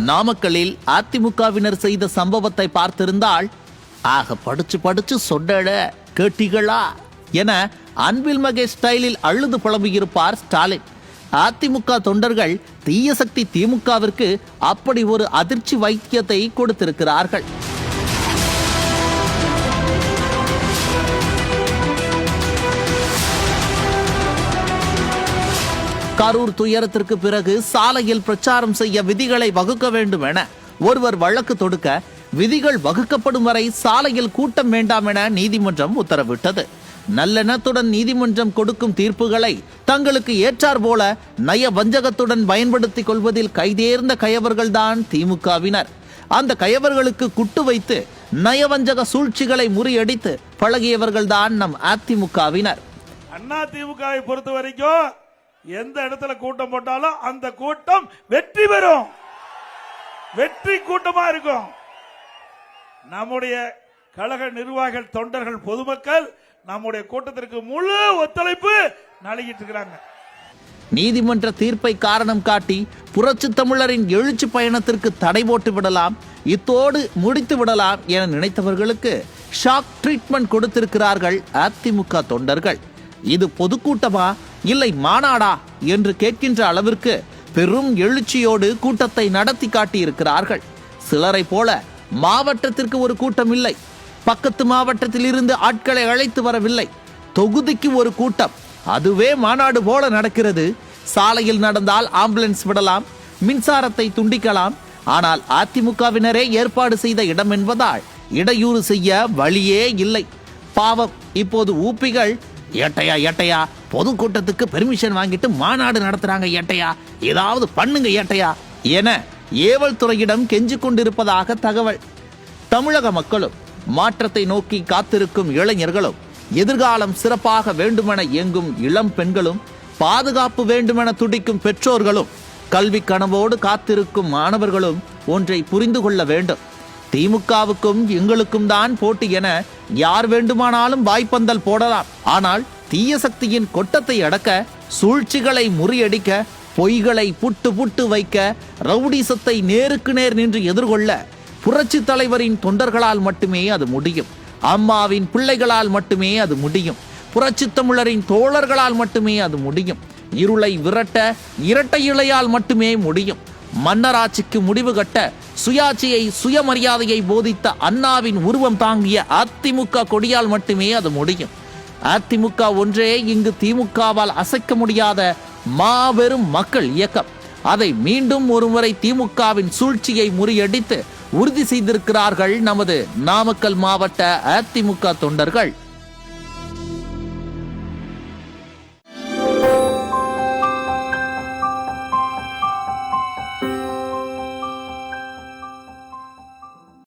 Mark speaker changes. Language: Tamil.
Speaker 1: நாமக்கல்லில் அதிமுகவினர் செய்த சம்பவத்தை பார்த்திருந்தால் ஆக படிச்சு சொன்னட கேட்டீங்களா என அன்பில் மகேஷ் ஸ்டைலில் அழுது புலம்பியிருப்பார் ஸ்டாலின். அதிமுக தொண்டர்கள் தீய சக்தி திமுகவிற்கு அப்படி ஒரு அதிர்ச்சி வைத்தியத்தை கொடுத்திருக்கிறார்கள். கரூர் துயரத்திற்கு பிறகு சாலையில் பிரச்சாரம் செய்ய விதிகளை வகுக்க வேண்டும் என ஒருவர் வழக்கு தொடுக்க, விதிகள் வகுக்கப்படும் வரை சாலையில் கூட்டம் வேண்டாம் என நீதிமன்றம் உத்தரவிட்டது. நல்லெண்ணத்துடன் நீதிமன்றம் கொடுக்கும் தீர்ப்புகளை தங்களுக்கு ஏற்றார் போல நய வஞ்சகத்துடன் பயன்படுத்திக் கொள்வதில் கைதேர்ந்த கயவர்கள்தான் திமுகவினர். அந்த கயவர்களுக்கு குட்டு வைத்து நயவஞ்சக சூழ்ச்சிகளை முறியடித்து பழகியவர்கள்தான் நம் அதிமுகவினர்.
Speaker 2: அண்ணா திமுகவை பொறுத்த வரைக்கும் எந்த இடத்துல கூட்டம் போட்டாலும் அந்த கூட்டம் வெற்றி பெறும், வெற்றி கூட்டமா இருக்கும். நம்முடைய கழக நிர்வாகிகள், தொண்டர்கள், பொதுமக்கள் நம்முடைய கூட்டத்திற்கு முழு ஒத்துழைப்பு நல்கிட்டு இருக்கிறாங்க.
Speaker 1: நீதிமன்ற தீர்ப்பை காரணம் காட்டி புரட்சி தமிழரின் எழுச்சி பயணத்திற்கு தடை போட்டு விடலாம், இத்தோடு முடித்து விடலாம் என நினைத்தவர்களுக்கு ஷாக் ட்ரீட்மெண்ட் கொடுத்திருக்கிறார்கள் அதிமுக தொண்டர்கள். இது பொதுக்கூட்டமா இல்லை மாநாடா என்று கேட்கின்ற அளவிற்கு பெரும் எழுச்சியோடு கூட்டத்தை நடத்தி காட்டியிருக்கிறார்கள். சிலரை போல மாவட்டத்திற்கு ஒரு கூட்டம் இல்லை, பக்கத்து மாவட்டத்தில் இருந்து ஆட்களை அழைத்து வரவில்லை, தொகுதிக்கு ஒரு கூட்டம், அதுவே மாநாடு போல நடக்கிறது. சாலையில் நடந்தால் ஆம்புலன்ஸ் விடலாம், மின்சாரத்தை துண்டிக்கலாம். ஆனால் அதிமுகவினரே ஏற்பாடு செய்த இடம் என்பதால் இடையூறு செய்ய வழியே இல்லை. பாவம், இப்போது ஊப்பிகள் ஏட்டையா பொதுக்கூட்டத்துக்கு பெர்மிஷன் வாங்கிட்டு மாநாடு நடத்துறாங்க ஏட்டையா, ஏதாவது பண்ணுங்க ஏட்டையா என ஏவல் துறையிடம் கெஞ்சு கொண்டிருப்பதாக தகவல். தமிழக மக்களும் மாற்றத்தை நோக்கி காத்திருக்கும் இளைஞர்களும், எதிர்காலம் சிறப்பாக வேண்டுமென இயங்கும் இளம் பெண்களும், பாதுகாப்பு வேண்டுமென துடிக்கும் பெற்றோர்களும், கல்வி கனவோடு காத்திருக்கும் மாணவர்களும் ஒன்றை புரிந்து கொள்ள வேண்டும். திமுகவுக்கும் எங்களுக்கும் தான் போட்டி என யார் வேண்டுமானாலும் வாய்ப்பந்தல் போடலாம். ஆனால் தீய சக்தியின் கொட்டத்தை அடக்க, சூழ்ச்சிகளை முறியடிக்க, பொய்களை புட்டு வைக்க, ரவுடிசத்தை நேருக்கு நேர் நின்று எதிர்கொள்ள புரட்சி தலைவரின் தொண்டர்களால் மட்டுமே அது முடியும். அம்மாவின் பிள்ளைகளால் மட்டுமே அது முடியும். புரட்சி தமிழரின் தோழர்களால் மட்டுமே அது முடியும். இருளை விரட்ட இரட்டை இலையால் மட்டுமே முடியும். மன்னராட்சிக்கு முடிவு கட்ட சுயாட்சியை, சுயமரியாதையை போதித்த அண்ணாவின் உருவம் தாங்கிய அதிமுக கொடியால் மட்டுமே அது முடியும். அதிமுக ஒன்றே இங்கு திமுகவால் அசைக்க முடியாத மாபெரும் மக்கள் இயக்கம். அதை மீண்டும் ஒருமுறை திமுகவின் சூழ்ச்சியை முறியடித்து உறுதி செய்திருக்கிறார்கள் நமது நாமக்கல் மாவட்ட அதிமுக தொண்டர்கள்.